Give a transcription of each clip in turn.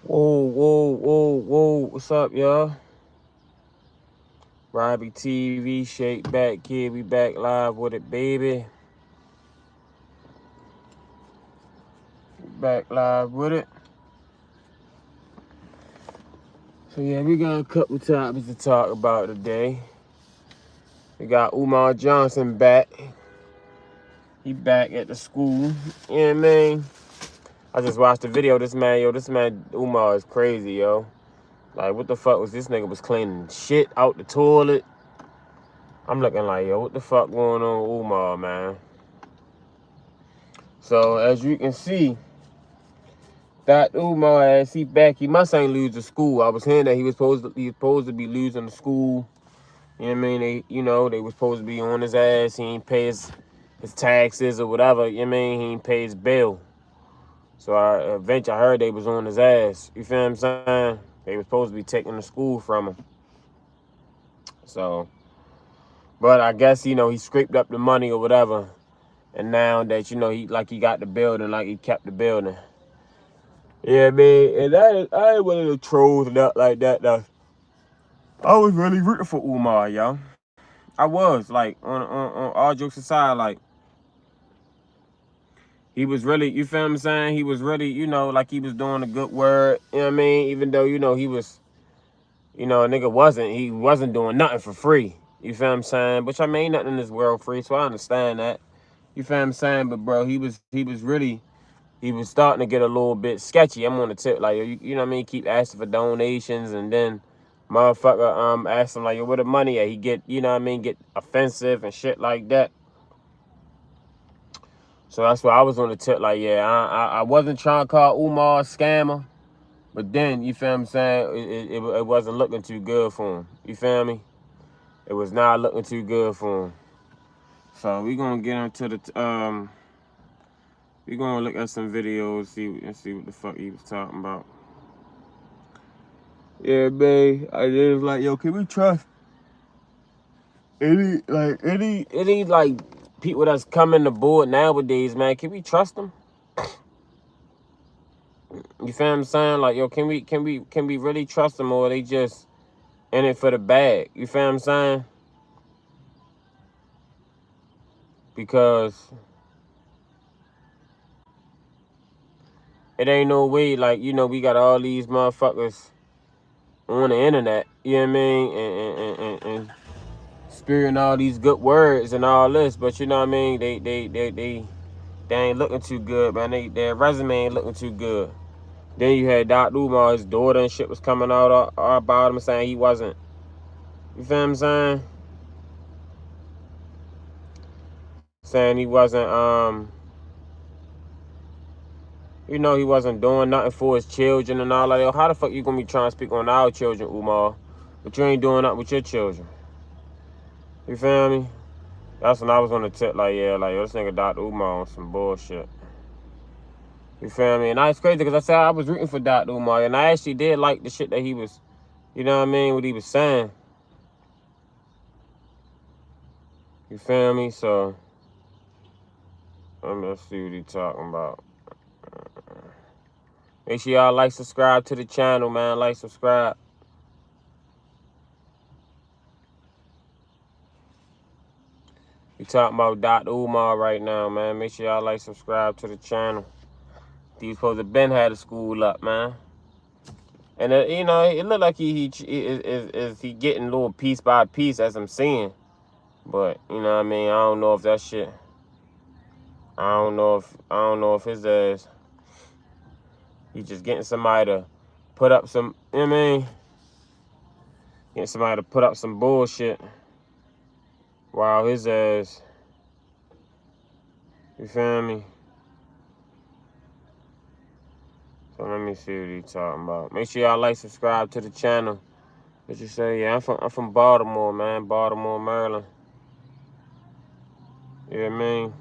Whoa, whoa, whoa, whoa. What's up, y'all? Robbie TV, Shake Back Kid. We back live with it, baby. Back live with it. So, yeah, we got a couple topics to talk about today. We got Umar Johnson back. He back at the school. You know what I mean? I just watched the video. This man, Umar is crazy, yo. Like, what the fuck was this nigga was cleaning shit out the toilet? I'm looking like, yo, what the fuck going on with Umar, man? So, as you can see, that Umar ass, he back. He must ain't lose the school. I was hearing that he was supposed to be losing the school. You know what I mean? They was supposed to be on his ass. He ain't pay his taxes or whatever. You know what I mean? He ain't pay his bill. So eventually I heard they was on his ass. You feel what I'm saying? They was supposed to be taking the school from him. So, but I guess, he scraped up the money or whatever. And now that, he got the building, like he kept the building. Yeah, man, and I ain't one of the trolls and that like that. Though. I was really rooting for Umar, yo. I was, like, on all jokes aside, like, he was really, you feel what I'm saying? He was really, like he was doing a good word, you know what I mean? Even though, he was, a nigga he wasn't doing nothing for free. You feel what I'm saying? Which, I mean, nothing in this world free, so I understand that. You feel what I'm saying? But, bro, he was really, he was starting to get a little bit sketchy. I'm on the tip, like, you know what I mean? Keep asking for donations, and then motherfucker ask him, like, yo, where the money at? He get, you know what I mean, get offensive and shit like that. So that's why I was on the tip, like, yeah, I wasn't trying to call Umar a scammer, but then, you feel what I'm saying, it wasn't looking too good for him. You feel me? It was not looking too good for him. So we gonna get into the, we gonna look at some videos, see what the fuck he was talking about. Yeah, man. I was like, yo, can we trust any people that's coming to board nowadays, man? Can we trust them? You feel what I'm saying? Like, yo, can we really trust them, or are they just in it for the bag? You feel what I'm saying? Because it ain't no way, like, we got all these motherfuckers on the internet, you know what I mean? And spewing all these good words and all this, but you know what I mean? They ain't looking too good, man. Their resume ain't looking too good. Then you had Dr. Umar, his daughter and shit was coming out about him saying he wasn't. You feel what I'm saying? Saying he wasn't, he wasn't doing nothing for his children and all that. How the fuck you gonna be trying to speak on our children, Umar, but you ain't doing nothing with your children? You feel me? That's when I was on the tip, like, yeah, like, yo, this nigga Dr. Umar on some bullshit. You feel me? And it's crazy because I said I was rooting for Dr. Umar, and I actually did like the shit that he was, you know what I mean, what he was saying. You feel me? So, let's see what he talking about. Make sure y'all like, subscribe to the channel, man. Like, subscribe. We talking about Dr. Umar right now, man. Make sure y'all like, subscribe to the channel. He's supposed to been had the school up, man. And it looked like he getting a little piece by piece as I'm seeing. But you know what I mean. I don't know if that shit. I don't know if his ass. He just getting somebody to put up some. You know what I mean? Getting somebody to put up some bullshit. While his ass. You feel me? So let me see what he talking about. Make sure y'all like, subscribe to the channel. What you say? Yeah, I'm from Baltimore, man. Baltimore, Maryland. You know what I mean?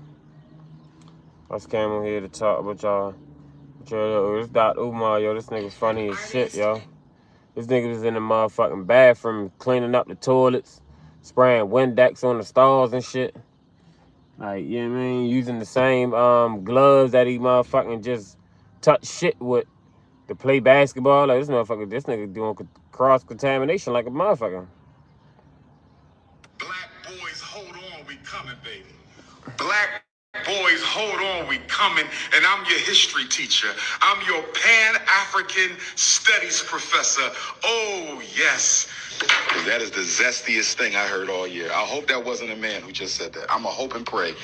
I just came on here to talk with y'all. Yo, this Dr. Umar, yo, this nigga funny as shit, yo. This nigga was in the motherfucking bathroom cleaning up the toilets, spraying Windex on the stalls and shit. Like, you know what I mean? Using the same gloves that he motherfucking just touched shit with. to play basketball. Like, this nigga doing cross-contamination like a motherfucker. Black boys, hold on, we coming, baby. Black boys, hold on, we coming. And I'm your history teacher. I'm your Pan-African Studies professor. Oh, yes. That is the zestiest thing I heard all year. I hope that wasn't a man who just said that. I'm going to hope and pray.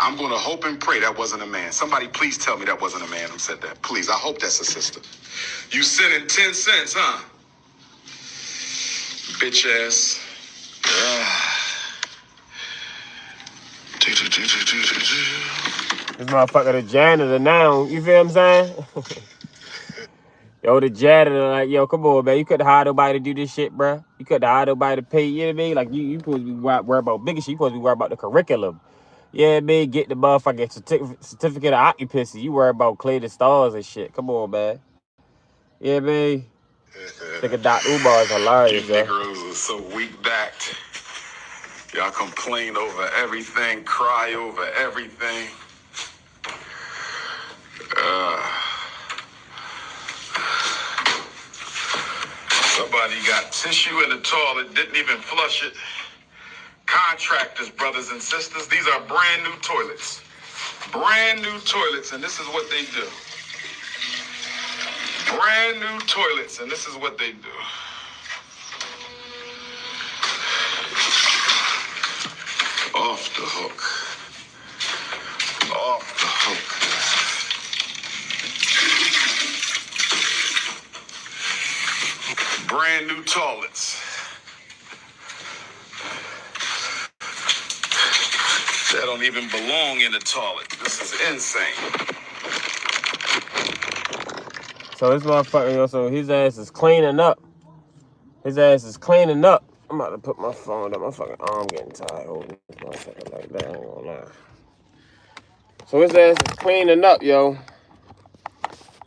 I'm going to hope and pray that wasn't a man. Somebody please tell me that wasn't a man who said that. Please, I hope that's a sister. You sent in 10 cents, huh? Bitch ass. This motherfucker the janitor now. You feel what I'm saying? Yo, the janitor, like, yo, come on, man. You couldn't hire nobody to do this shit, bro. You couldn't hire nobody to pay, you know what I mean? Like, you supposed to be worried about bigger shit. You supposed to be worried about the curriculum. Yeah, man, get the motherfucking certificate of occupancy. You worry about cleaning stars and shit. Come on, man. Yeah, man. Nigga Dr. Umar is hilarious, you niggas are so weak-backed. Y'all complain over everything, cry over everything. Somebody got tissue in the toilet, didn't even flush it. Contractors, brothers and sisters, these are brand new toilets. Brand new toilets, and this is what they do. Brand new toilets, and this is what they do. Off the hook. Off the hook. Brand new toilets. That don't even belong in the toilet. This is insane. So this motherfucker, yo, so his ass is cleaning up. His ass is cleaning up. I'm about to put my phone up. My fucking arm getting tired holding this motherfucker like that. I ain't gonna lie. So his ass is cleaning up, yo.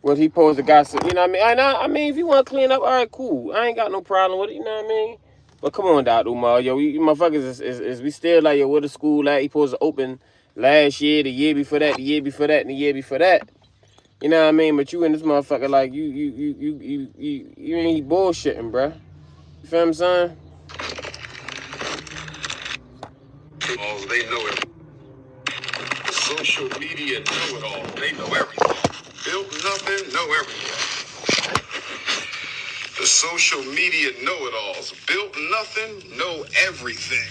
What he supposed to got some, you know what I mean? I mean, if you want to clean up, all right, cool. I ain't got no problem with it, you know what I mean? But come on, Dr. Umar, yo, you motherfuckers is we still like, yo, where the school at? He supposed to open last year, the year before that, the year before that, and the year before that. You know what I mean? But you and this motherfucker, like, you ain't bullshitting, bruh. You feel what I'm saying? Oh, they know it. The social media know it all. They know everything. Built nothing, know everything. The social media know-it-alls. Built nothing, know everything.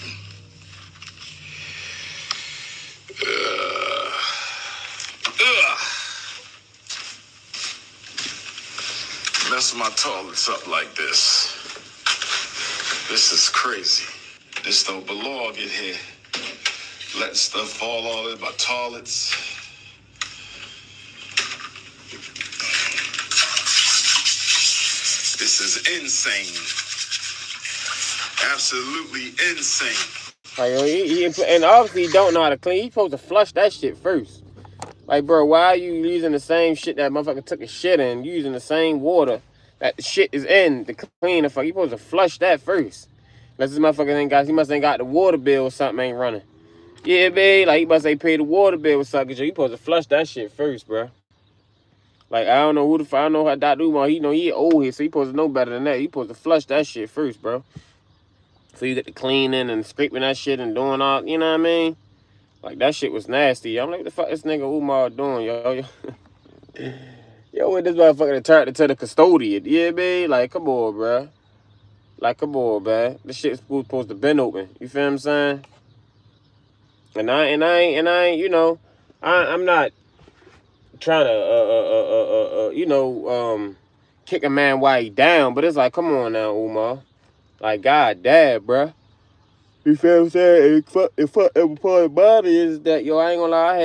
Mess my toilets up like this. This is crazy. This don't belong in here. Letting stuff fall all in my toilets. This is insane. Absolutely insane. Like, and obviously he don't know how to clean. He supposed to flush that shit first. Like, bro, why are you using the same shit that motherfucker took a shit in? You using the same water that the shit is in to clean the fuck. You supposed to flush that first. Unless this motherfucker he must ain't got the water bill or something ain't running. Yeah, babe, like, he must ain't pay the water bill or something. You supposed to flush that shit first, bro. Like, I don't know who the fuck, I don't know how Dr. Umar, he old here, so he supposed to know better than that. He supposed to flush that shit first, bro. So you get the cleaning and scraping that shit and doing all, you know what I mean? Like, that shit was nasty. I'm like, what the fuck this nigga Umar doing, yo? Yo, with this motherfucker turned into the custodian. Yeah, babe? Like, come on, bro. Like, come on, man. This shit's supposed to been open. You feel what I'm saying? And I ain't, you know, I'm not trying to, kick a man while he down. But it's like, come on now, Umar. Like, god damn, bruh. You feel what I'm saying? And part about it is that, yo, I ain't gonna lie,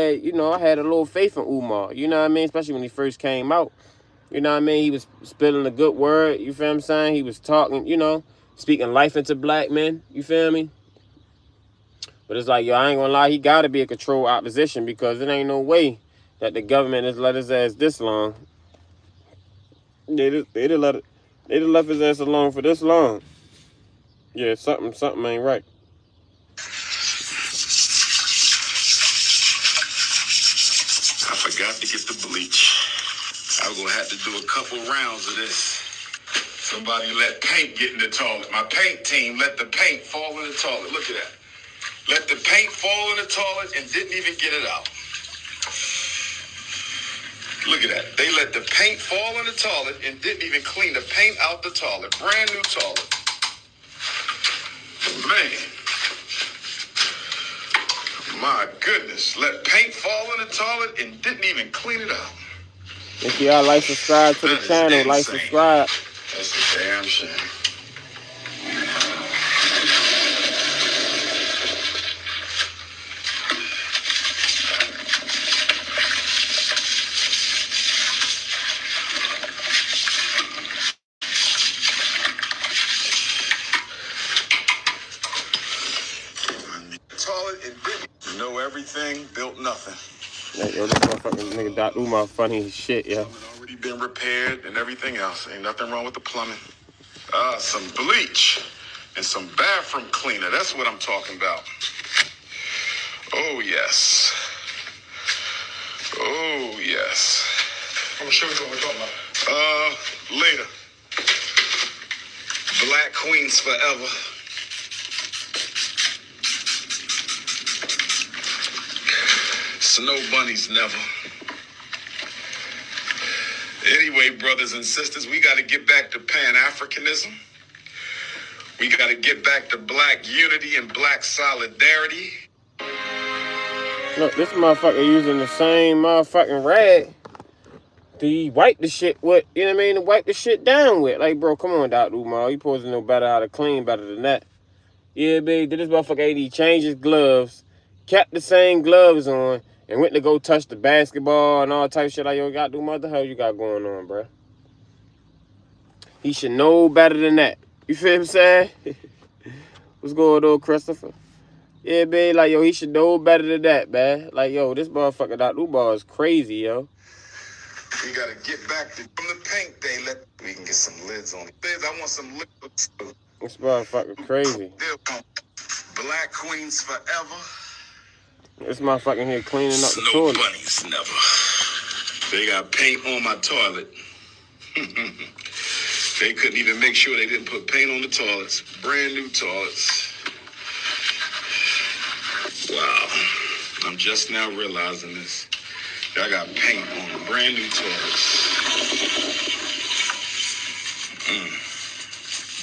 I had a little faith in Umar. You know what I mean? Especially when he first came out. You know what I mean? He was spilling a good word. You feel what I'm saying? He was talking, speaking life into black men. You feel me? But it's like, yo, I ain't gonna lie, he gotta be a controlled opposition because it ain't no way that the government has let his ass this long. They just left his ass alone for this long. Yeah, something ain't right. I forgot to get the bleach. I was gonna have do a couple rounds of this. Somebody let paint get in the toilet. My paint team let the paint fall in the toilet. Look at that. Let the paint fall in the toilet and didn't even get it out. Look at that. They let the paint fall in the toilet and didn't even clean the paint out the toilet. Brand new toilet. Man. My goodness. Let paint fall in the toilet and didn't even clean it out. If y'all like, subscribe to the channel, like, subscribe. That's a damn shame. Toilet and didn't know everything, built nothing. Yo, this motherfucking nigga Dr. Umar funny as shit, yo. Already been repaired and everything else. Ain't nothing wrong with the plumbing. Some bleach and some bathroom cleaner. That's what I'm talking about. Oh, yes. Oh, yes. I'm gonna show you what we're talking about. Later. Black Queens forever. Snow bunnies never. Anyway, brothers and sisters, we got to get back to Pan-Africanism. We got to get back to black unity and black solidarity. Look, this motherfucker using the same motherfucking rag to wipe the shit with, you know what I mean, to wipe the shit down with. Like, bro, come on, Dr. Umar. You supposed to know better how to clean better than that. Yeah, babe, did this motherfucker AD change his gloves, kept the same gloves on, and went to go touch the basketball and all type of shit. Like, yo, Dr. Umar, what the hell you got going on, bro? He should know better than that. You feel what I'm saying? What's going on, Christopher? Yeah, babe, like, yo, he should know better than that, man. Like, yo, this motherfucker, Dr. Umar, is crazy, yo. We gotta get back to from the paint they let we can get some lids on it. I want some lids. This motherfucker crazy. Black Queens forever. This motherfucker here cleaning up the Snow toilet. bunnies never. They got paint on my toilet. They couldn't even make sure they didn't put paint on the toilets. Brand new toilets. Wow. I'm just now realizing this. I got paint on the brand new toilets.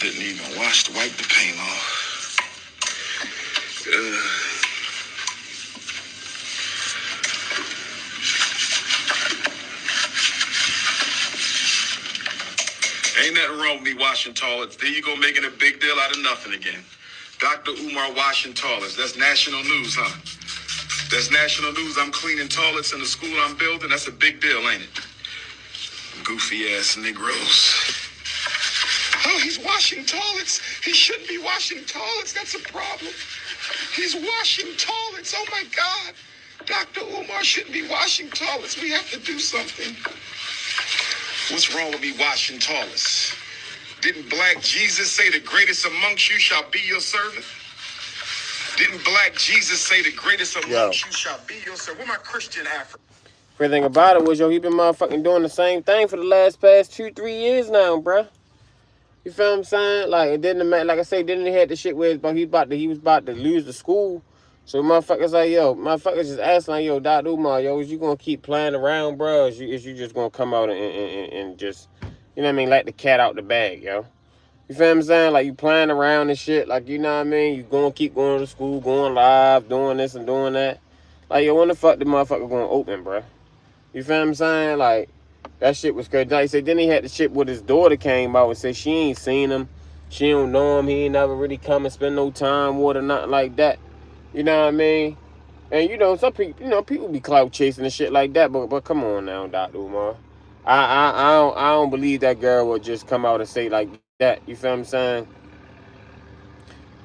Didn't even wipe the paint off. Ain't nothing wrong with me washing toilets. There you go, making a big deal out of nothing again. Dr. Umar washing toilets. That's national news, huh? That's national news. I'm cleaning toilets in the school I'm building. That's a big deal, ain't it? Goofy ass Negroes. Oh, he's washing toilets. He shouldn't be washing toilets. That's a problem. He's washing toilets. Oh my God. Dr. Umar shouldn't be washing toilets. We have to do something. What's wrong with me washing toilets? Didn't Black Jesus say the greatest amongst you shall be your servant? Didn't Black Jesus say the greatest amongst you shall be your servant? Where my Christian Africa? Crazy thing about it was, yo, he been motherfucking doing the same thing for the past 2-3 years now, bruh. You feel what I'm saying? Like, it didn't matter. Like I say, didn't he had the shit where he was about to lose the school. So motherfuckers like, yo, motherfuckers just asking like, yo, Dr. Umar, yo, is you gonna keep playing around, bro? Is you just gonna come out and just, you know what I mean, let the cat out the bag, yo? You feel what I'm saying? Like, you playing around and shit, like, you know what I mean? You gonna keep going to school, going live, doing this and doing that. Like, yo, when the fuck the motherfucker gonna open, bro? You feel what I'm saying? Like, that shit was crazy. Like I said, then he had the shit with his daughter came out and said she ain't seen him. She don't know him. He ain't never really come and spend no time with her, nothing like that. You know what I mean? And, you know, some people, you know, people be clout chasing and shit like that. But come on now, Dr. Umar. I don't believe that girl would just come out and say like that. You feel what I'm saying?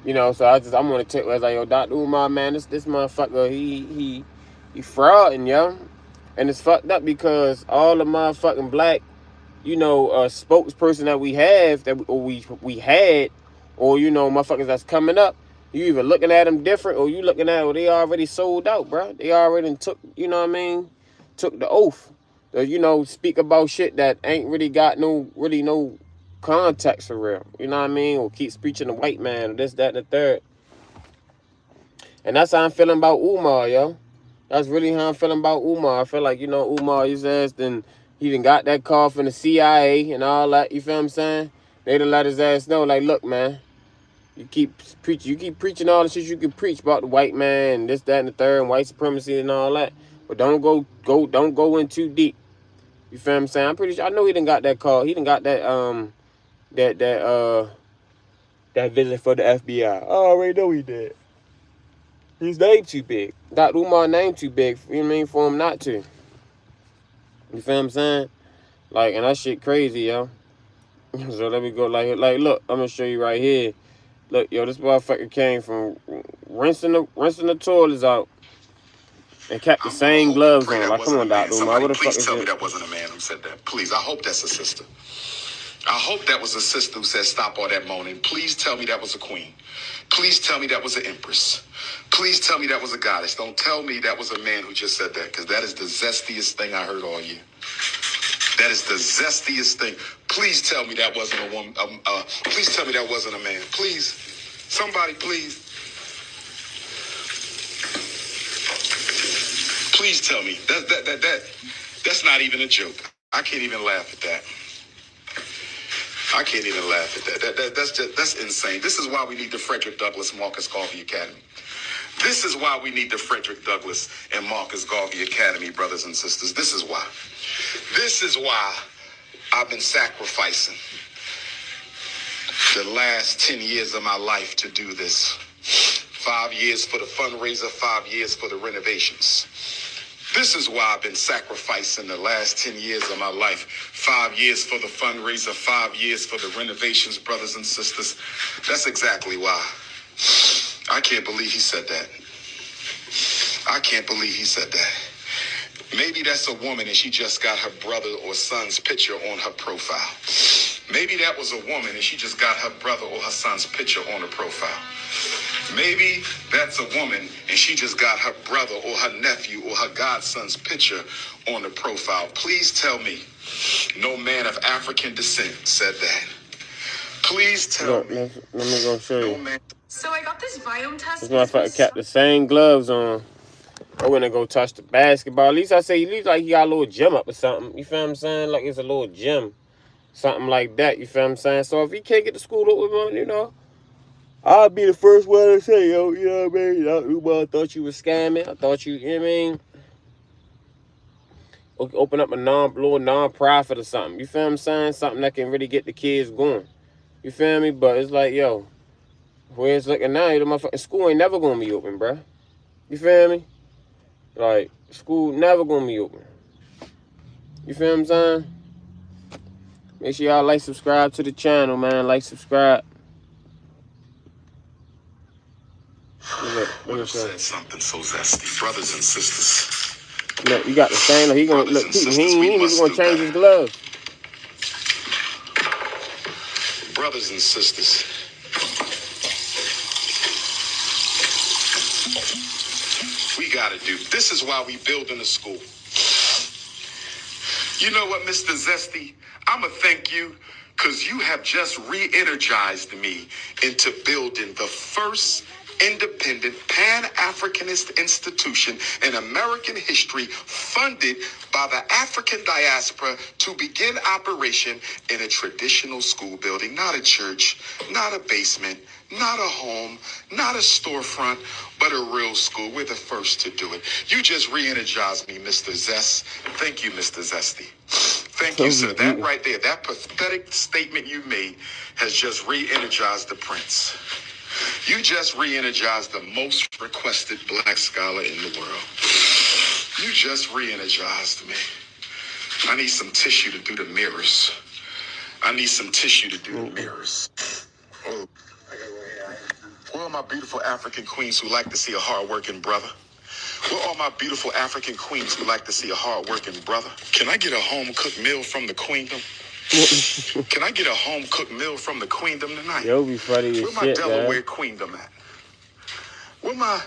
You know, so I'm gonna take it like, yo, Dr. Umar, man, this motherfucker, he frauding, yo. And it's fucked up because all the motherfucking black, you know, spokesperson that we have, we had, or, you know, motherfuckers that's coming up, you either looking at them different or you looking at, well, they already sold out, bro. They already took, you know what I mean, took the oath. You know, speak about shit that ain't really got no context for real. You know what I mean? Or keeps preaching the white man or this, that, and the third. And that's how I'm feeling about Umar, yo. That's really how I'm feeling about Umar. I feel like, you know, Umar, his ass, he done got that call from the CIA and all that. You feel what I'm saying? They done let his ass know, like, look, man, you keep preaching all the shit you can preach about the white man and this, that, and the third, and white supremacy and all that. But don't go in too deep. You feel what I'm saying? I'm pretty sure, I know he done got that call. He done got that that visit for the FBI. I already know he did. His name too big. Dr. Umar name too big, you know what I mean, for him not to. You feel what I'm saying? Like, and that shit crazy, yo. So let me go, like, look, I'm gonna show you right here. Look, yo, this motherfucker came from rinsing the toilets out and kept the same gloves on. Like, come on, Dr. Umar, what the fuck is Please tell me it? that wasn't a man who said that. Please, I hope that's a sister. I hope that was a sister who said, stop all that moaning. Please tell me that was a queen. Please tell me that was an empress. Please tell me that was a goddess. Don't tell me that was a man who just said that, because that is the zestiest thing I heard all year. That is the zestiest thing. Please tell me that wasn't a woman. Please tell me that wasn't a man. Please. Somebody, please. Please tell me. That's not even a joke. I can't even laugh at that. I can't even laugh at that. That's insane. This is why we need the Frederick Douglass Marcus Garvey Academy. This is why we need the Frederick Douglass and Marcus Garvey Academy, brothers and sisters. This is why. This is why I've been sacrificing the last 10 years of my life to do this. 5 years for the fundraiser, 5 years for the renovations. This is why I've been sacrificing the last 10 years of my life. 5 years for the fundraiser, 5 years for the renovations, brothers and sisters. That's exactly why. I can't believe he said that. I can't believe he said that. Maybe that's a woman and she just got her brother or son's picture on her profile. Maybe that was a woman and she just got her brother or her son's picture on her profile. Maybe that's a woman and she just got her brother or her nephew or her godson's picture on the profile. Please tell me no man of African descent said that. Please tell me. Let me go show you. No man. So I got this biome test. This motherfucker kept the same gloves on. I wouldn't go touch the basketball. At least like he got a little gym up or something. You feel what I'm saying? Like it's a little gym. Something like that. You feel what I'm saying? So if he can't get to school with him, you know, I'll be the first one to say, yo, you know what I mean? I thought you was scamming. I thought you know what I mean? Open up a little non-profit or something. You feel what I'm saying? Something that can really get the kids going. You feel me? But it's like, yo, where it's looking now, the motherfucking school ain't never gonna be open, bruh. You feel me? Like, school never gonna be open. You feel what I'm saying? Make sure y'all subscribe to the channel, man. Subscribe. Would have said something so zesty, brothers and sisters. Look, you got the same. Look, he gonna look. He ain't even gonna change his gloves. Brothers and sisters. We gotta do. This is why we building a school. You know what, Mr. Zesty? I'ma thank you because you have just re-energized me into building the first independent Pan-Africanist institution in American history funded by the African diaspora to begin operation in a traditional school building, not a church, not a basement, not a home, not a storefront, but a real school. We're the first to do it. You just re-energized me, Mr. Zest. Thank you, Mr. Zesty. Thank you, sir. That right there, that pathetic statement you made has just re-energized the prince. You just re-energized the most requested black scholar in the world. You just re-energized me. I need some tissue to do the mirrors. I need some tissue to do the mirrors. Oh. Where are my beautiful African queens who like to see a hard-working brother? Where are my beautiful African queens who like to see a hard-working brother? Can I get a home-cooked meal from the queendom? Can I get a home-cooked meal from the queendom tonight? Yo, be funny as Where my shit, Delaware man. queendom at? Where my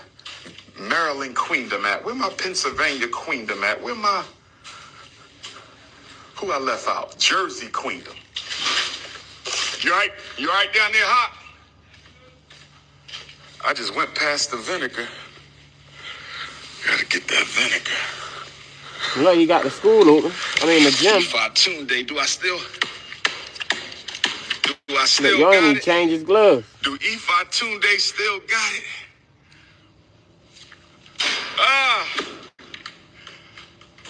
Maryland queendom at? Where my Pennsylvania queendom at? Where my Who I left out? Jersey Queendom. You all right? You all right down there, Hot? I just went past the vinegar. Gotta get that vinegar. Look, you got the school open. I mean, the gym. Day. Do I still Look, you don't got even it? change his gloves. Do Day still got it? Ah,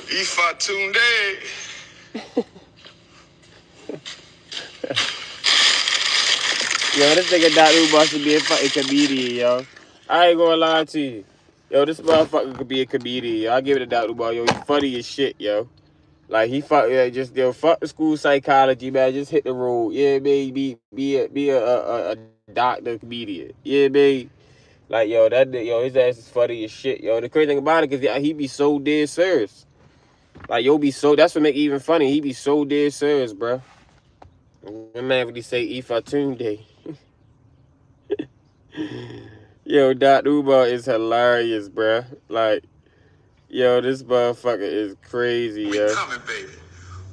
Day. Yo, this nigga Dr. Umar should be a fucking comedian, yo. I ain't gonna lie to you. Yo, this motherfucker could be a comedian, yo. I give it to Dr. Umar, yo. He funny as shit, yo. Like, he fuck, yeah, just, yo, fuck the school psychology, man. Just hit the road. Yeah, man. Be a doctor comedian. Yeah, man. Like, yo, his ass is funny as shit, yo. The crazy thing about it is he be so dead serious. Like, that's what make it even funny. He be so dead serious, bro. Man, when he say Ifatunde. Yo, Dr. Umar is hilarious, bruh. Like, yo, this motherfucker is crazy, We yo. coming, baby.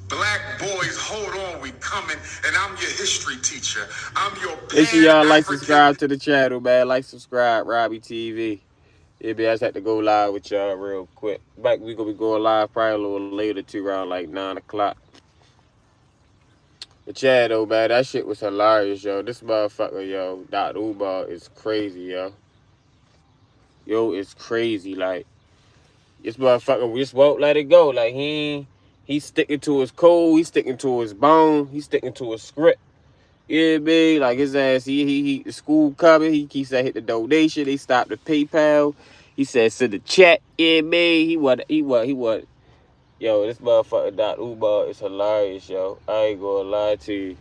Black boys, hold on, we coming. And I'm your history teacher. I'm your Make sure y'all like, Pan-African. subscribe to the channel, man. Like, subscribe, Robbie TV. Yeah, man, I just had to go live with y'all real quick. Back, we gonna be going live probably a little later, too, around like 9 o'clock. But yeah, though, man, that shit was hilarious, yo. This motherfucker, yo, Dr. Umar is crazy, yo. Yo, it's crazy, like, this motherfucker just won't let it go. Like, he's sticking to his code, he's sticking to his bone, he's sticking to his script. Yeah, man, like his ass, the school coming, he keeps saying hit the donation, they stopped the PayPal. He said send the check. Yeah, man, he what. Yo, this motherfucker Dr. Umar is hilarious, yo. I ain't gonna lie to you.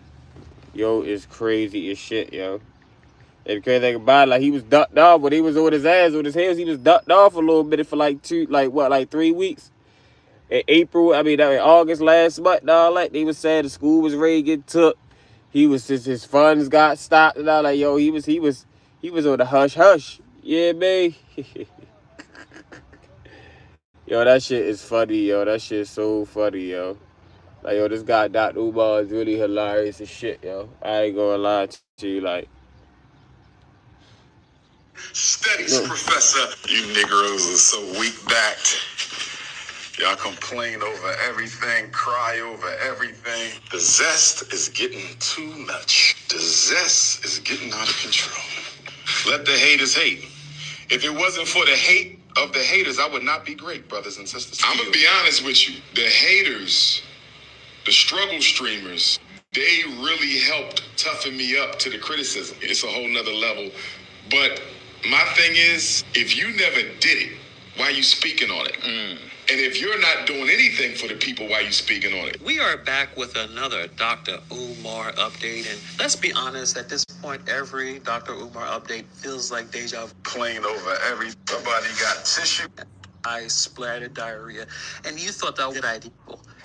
Yo, it's crazy as shit, yo. And the crazy thing about it, like, he was ducked off when he was on his ass, on his heels. He was ducked off a little bit for like 3 weeks. In August last month, dog, like, they was saying the school was ready to get took. His funds got stopped, and all, like, yo, he was on the hush hush. Yeah, man. Yo, that shit is funny, yo. That shit is so funny, yo. Like, yo, this guy, Dr. Umar, is really hilarious as shit, yo. I ain't gonna lie to you, like. Studies professor. You Negroes are so weak-backed. Y'all complain over everything, cry over everything. The zest is getting too much. The zest is getting out of control. Let the haters hate. If it wasn't for the hate of the haters, I would not be great, brothers and sisters. I'm going to be honest with you. The haters, the struggle streamers, they really helped toughen me up to the criticism. It's a whole nother level. But my thing is, if you never did it, why you speaking on it? And if you're not doing anything for the people, why you speaking on it? We are back with another Dr. Umar update. And let's be honest, at this point, every Dr. Umar update feels like deja vu. Complain over everything. Somebody got tissue. I splattered diarrhea. And you thought that was a good idea.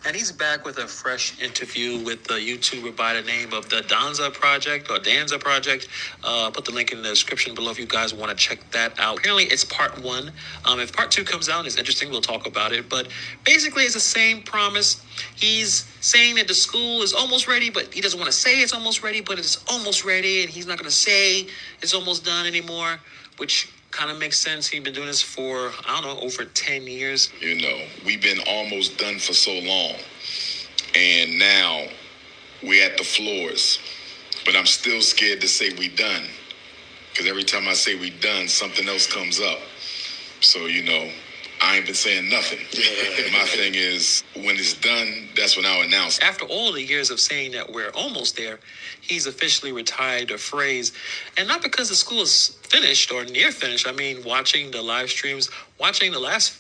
And he's back with a fresh interview with the YouTuber by the name of the Danza Project. Put the link in the description below if you guys want to check that out. Apparently, it's part 1. If part 2 comes out and it's interesting, we'll talk about it. But basically, it's the same promise. He's saying that the school is almost ready, but he doesn't want to say it's almost ready, but it's almost ready. And he's not going to say it's almost done anymore, which kind of makes sense. He's been doing this for, I don't know, over 10 years. You know, we've been almost done for so long. And now we're at the floors. But I'm still scared to say we done. Because every time I say we done, something else comes up. So, you know, I ain't been saying nothing. My thing is, when it's done, that's when I'll announce. After all the years of saying that we're almost there, he's officially retired the phrase. And not because the school is finished or near finished. I mean, watching the last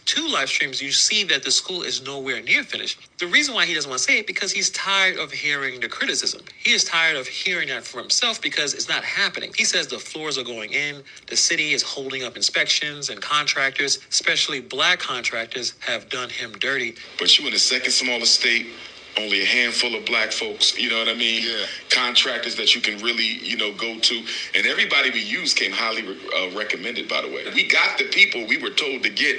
2 live streams, you see that the school is nowhere near finished. The reason why he doesn't want to say it, because he's tired of hearing the criticism. He is tired of hearing that for himself because it's not happening. He says the floors are going in, the city is holding up inspections, and contractors, especially black contractors, have done him dirty. But you in the second smallest state only a handful of black folks, you know what I mean? Yeah. Contractors that you can really, go to. And everybody we used came highly recommended, by the way. We got the people we were told to get,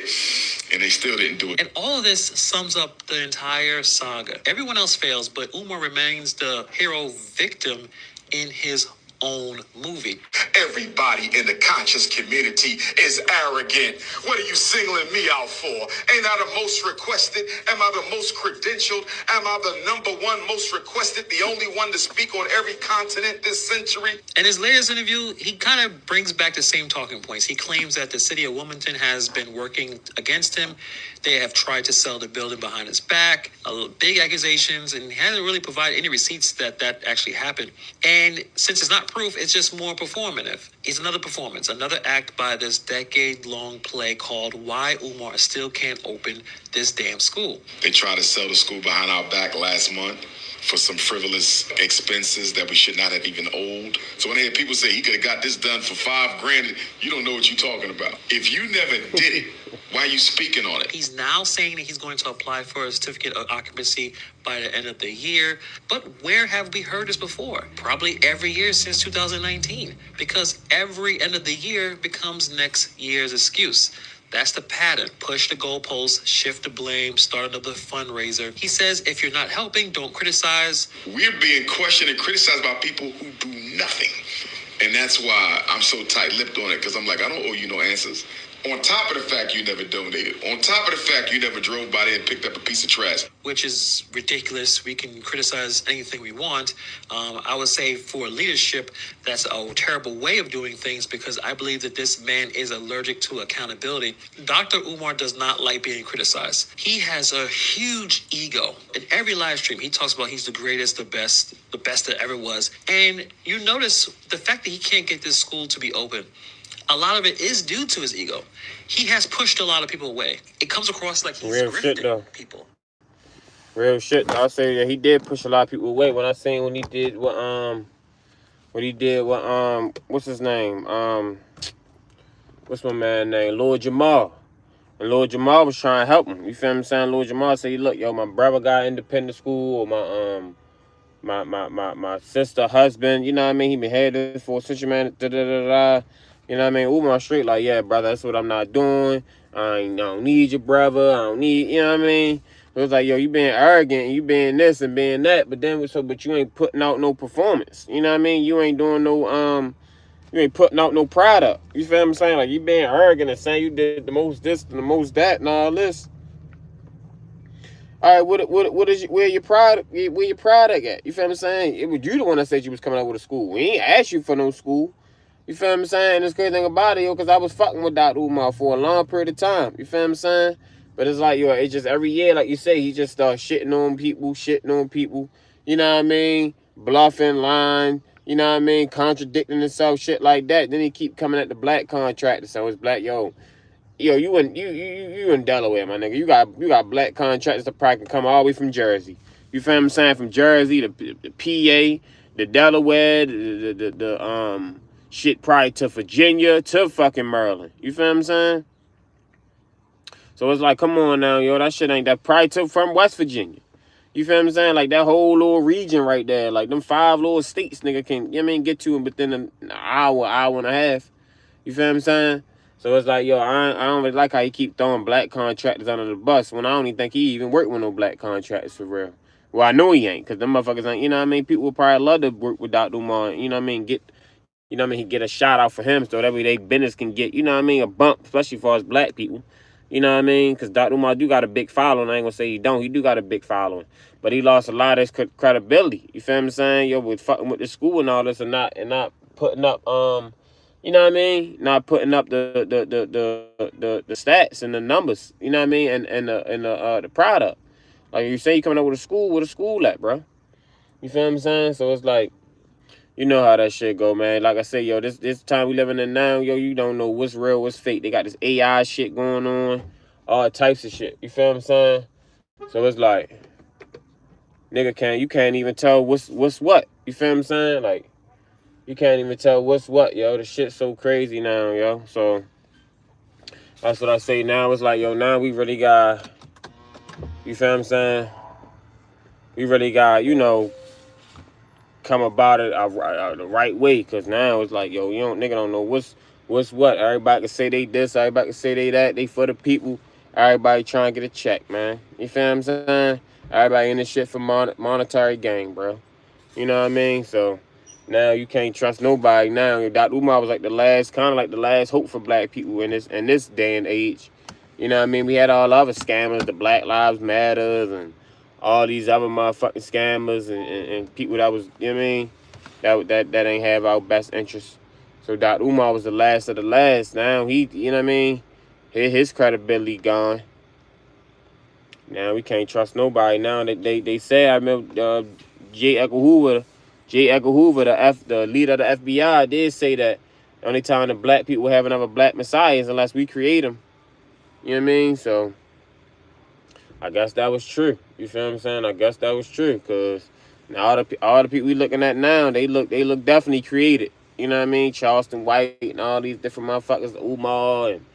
and they still didn't do it. And all of this sums up the entire saga. Everyone else fails, but Umar remains the hero victim in his own movie. Everybody in the conscious community is arrogant. What are you singling me out for? Ain't I the most requested? Am I the most credentialed? Am I the #1 most requested? The only one to speak on every continent this century? In his latest interview, he kind of brings back the same talking points. He claims that the city of Wilmington has been working against him. They have tried to sell the building behind his back, big accusations, and he hasn't really provided any receipts that actually happened. And since it's not proof, it's just more performative. It's another performance, another act by this decade-long play called Why Umar Still Can't Open This Damn School. They tried to sell the school behind our back last month for some frivolous expenses that we should not have even owed. So when they had people say he could have got this done for $5,000, you don't know what you're talking about. If you never did it, why are you speaking on it? He's now saying that he's going to apply for a certificate of occupancy by the end of the year. But where have we heard this before? Probably every year since 2019, because every end of the year becomes next year's excuse. That's the pattern. Push the goalposts, shift the blame, start another fundraiser. He says if you're not helping, don't criticize. We're being questioned and criticized by people who do nothing. And that's why I'm so tight-lipped on it, because I'm like, I don't owe you no answers. On top of the fact you never donated. On top of the fact you never drove by there and picked up a piece of trash. Which is ridiculous. We can criticize anything we want. I would say for leadership, that's a terrible way of doing things, because I believe that this man is allergic to accountability. Dr. Umar does not like being criticized. He has a huge ego. In every live stream, he talks about he's the greatest, the best that ever was. And you notice the fact that he can't get this school to be open. A lot of it is due to his ego. He has pushed a lot of people away. It comes across like he's grifting people. Real shit. I'll say that he did push a lot of people away. When I seen when he did what what's his name? What's my man name? Lord Jamal. And Lord Jamal was trying to help him. You feel what I'm saying? Lord Jamal said, look, yo, my brother got independent school, or my sister husband, you know what I mean? He been headed for a century, man. You know what I mean? Umar straight like, yeah, brother, that's what I'm not doing. I don't need your brother. I don't need, you know what I mean? It was like, yo, you being arrogant, and you being this and being that, but you ain't putting out no performance. You know what I mean? You ain't doing no, you ain't putting out no product. You feel what I'm saying? Like, you being arrogant and saying you did the most this and the most that and all this. All right, where your product at? You feel what I'm saying? It was you the one that said you was coming out with a school. We ain't asked you for no school. You feel what I'm saying? This crazy thing about it, yo, because I was fucking with Dr. Umar for a long period of time. You feel what I'm saying? But it's like, yo, it's just every year, like you say, he just starts shitting on people. You know what I mean? Bluffing, lying. You know what I mean? Contradicting himself, shit like that. Then he keep coming at the black contractors. So it's black, yo, you in Delaware, my nigga. You got black contractors that probably can come all the way from Jersey. You feel what I'm saying? From Jersey to PA, the Delaware, the shit probably to Virginia, to fucking Maryland. You feel what I'm saying? So it's like, come on now, yo, that shit ain't that. Probably to from West Virginia. You feel what I'm saying? Like that whole little region right there. Like them 5 little states, nigga, can, you know what I mean, get to them within an hour and a half. You feel what I'm saying? So it's like, yo, I don't really like how he keep throwing black contractors under the bus when I don't even think he even worked with no black contractors for real. Well, I know he ain't, because them motherfuckers ain't, you know what I mean? People would probably love to work with Dr. Umar, you know what I mean? He get a shout out for him so that way they business can get, you know what I mean, a bump, especially for us black people. You know what I mean? Because Dr. Umar do got a big following. I ain't gonna say he don't. He do got a big following. But he lost a lot of his credibility. You feel what I'm saying? Yo, with fucking with the school and all this and not putting up, you know what I mean? Not putting up the stats and the numbers, you know what I mean? And the product. Like you say, you coming up with a school at, bro. You feel what I'm saying? So it's like, you know how that shit go, man. Like I said, yo, this time we living in now, yo, you don't know what's real, what's fake. They got this AI shit going on, all types of shit. You feel what I'm saying? So it's like, nigga, you can't even tell what's what. You feel what I'm saying? Like, you can't even tell what's what, yo. The shit's so crazy now, yo. So that's what I say now. It's like, yo, now we really got, you feel what I'm saying? we really got, you know, come about it the right way. Cause now it's like, yo, nigga don't know what's what. Everybody can say they this, everybody can say they that. They for the people. Everybody trying to get a check, man. You feel what I'm saying? Everybody in this shit for monetary gain, bro. You know what I mean? So now you can't trust nobody. Now Dr. Umar was like the last, kind of like the last hope for black people in this day and age. You know what I mean? We had all other scammers, the Black Lives Matters, and all these other motherfucking scammers and people that was, you know what I mean? That ain't have our best interests. So Dr. Umar was the last of the last. Now he, you know what I mean? His credibility gone. Now we can't trust nobody. Now that they say, I remember J. Edgar Hoover, the leader of the FBI, did say that the only time the black people have another black messiah is unless we create them. You know what I mean? So I guess that was true. You feel what I'm saying? I guess that was true, because now all the people we looking at now, they look definitely created. You know what I mean? Charleston White and all these different motherfuckers, Umar and,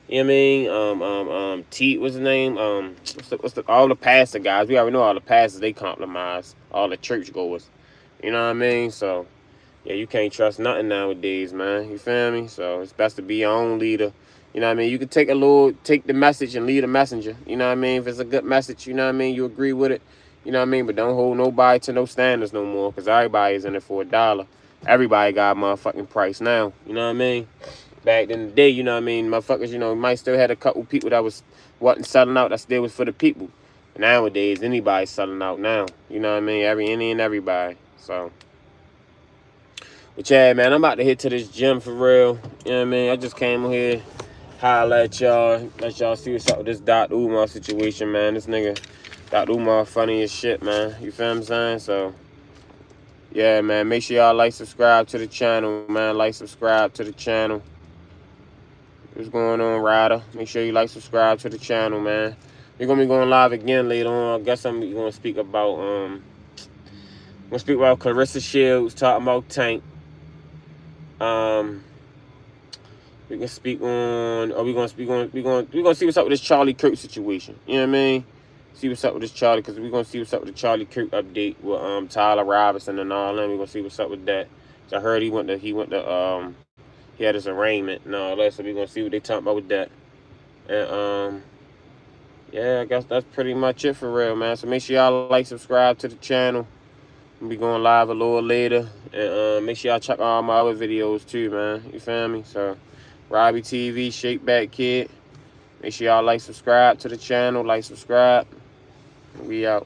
you know what I mean? T, what's his name? What's the all the pastor guys? We already know all the pastors, they compromise. All the church goers. You know what I mean? So yeah, you can't trust nothing nowadays, man. You feel me? So it's best to be your own leader. You know what I mean? You can take the message and lead a messenger. You know what I mean? If it's a good message, you know what I mean? You agree with it. You know what I mean? But don't hold nobody to no standards no more, because everybody's in it for $1. Everybody got a motherfucking price now. You know what I mean? Back in the day, you know what I mean? Motherfuckers, you know, might still had a couple people that wasn't selling out. That still was for the people. But nowadays, anybody's selling out now. You know what I mean? Any and everybody. So. But yeah, man, I'm about to hit to this gym for real. You know what I mean? I just came here, holla at y'all, let y'all see what's up with this Dr. Umar situation, man. This nigga, Dr. Umar, funny as shit, man. You feel what I'm saying? So, yeah, man, make sure y'all like, subscribe to the channel, man. Like, subscribe to the channel. What's going on, Ryder? Make sure you like, subscribe to the channel, man. We're gonna be going live again later on. I guess I'm gonna speak about Clarissa Shields, talking about Tank. We can speak on, or we're gonna see what's up with this Charlie Kirk situation. You know what I mean? See what's up with this Charlie, because we're gonna see what's up with the Charlie Kirk update with Tyler Robinson and all that. We're gonna see what's up with that. So I heard he had his arraignment and all that. So we're gonna see what they talking about with that. And yeah, I guess that's pretty much it for real, man. So make sure y'all like, subscribe to the channel. We'll be going live a little later. And make sure y'all check all my other videos too, man. You feel me? So Robbie TV, Shake Back Kid. Make sure y'all like, subscribe to the channel. Like, subscribe. We out.